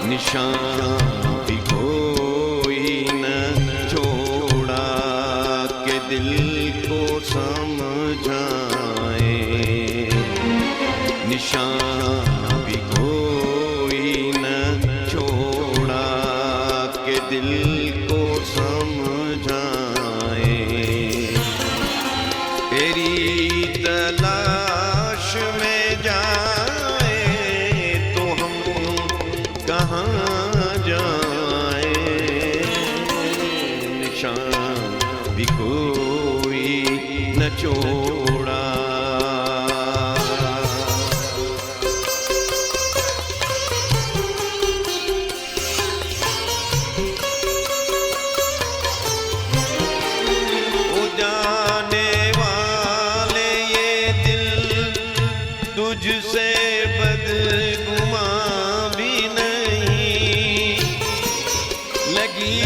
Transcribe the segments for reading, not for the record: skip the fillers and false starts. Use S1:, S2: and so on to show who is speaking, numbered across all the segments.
S1: निशान भी कोई न छोड़ा के दिल को समझाए। निशान भी कोई न छोड़ा के दिल को समझाए। तेरी तलाश में जाए तो हम कहाँ जाए। निशान भी कोई न छोड़ा। तुझसे बदगुमा भी नहीं। लगी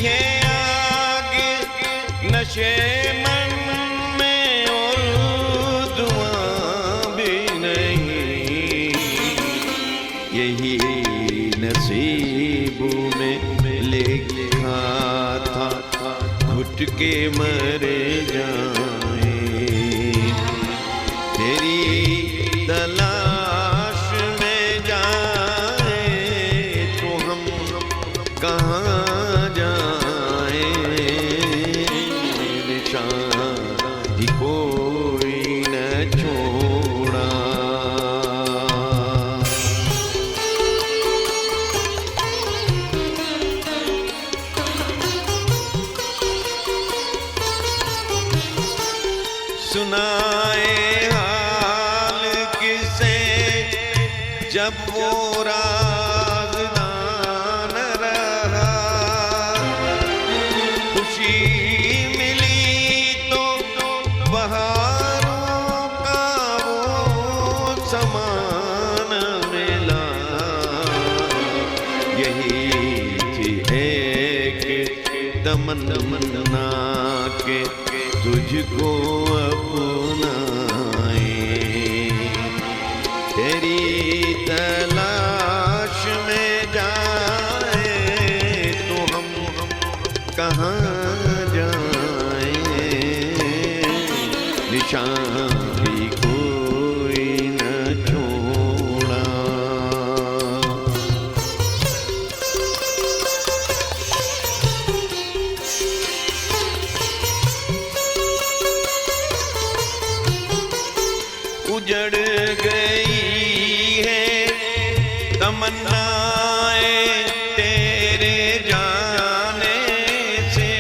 S1: है आग नशे मन में और धुआं भी नहीं। यही नसीब में लिखा था घुट के मरे जाए। तेरी तलाश में जाए तो हम कहाँ जाए। निशान भी कोई न छोड़ा। सुनाए जब वो राज़दान रहा। खुशी मिली तो बहारों का वो समान मिला। यही थी एक तमन्ना के तुझको अपनाए। तेरी तलाश में जाए तो हम कहाँ जाए। निशान भी कोई न छोड़ा। उजड़ गई तमन्नाए तेरे जाने से।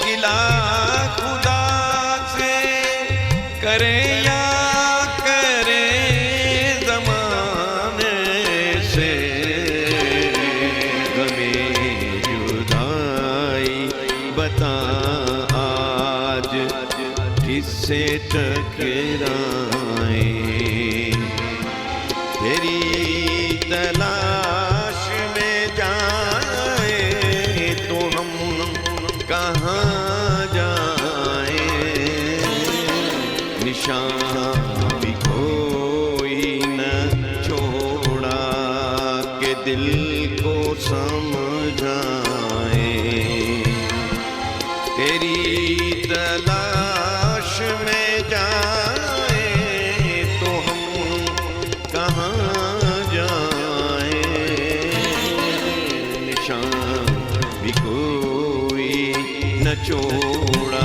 S1: गिला खुदा से करे या करे ज़माने से। गमे जुदाई बता आज किससे टकराए। तेरी तलाश में जाए तो हम कहाँ जाए। निशान भी कोई न छोड़ा के दिल को समझाए। तेरी तलाश में जाए तो हम कहाँ जाए। निशान भी कोई न छोड़ा।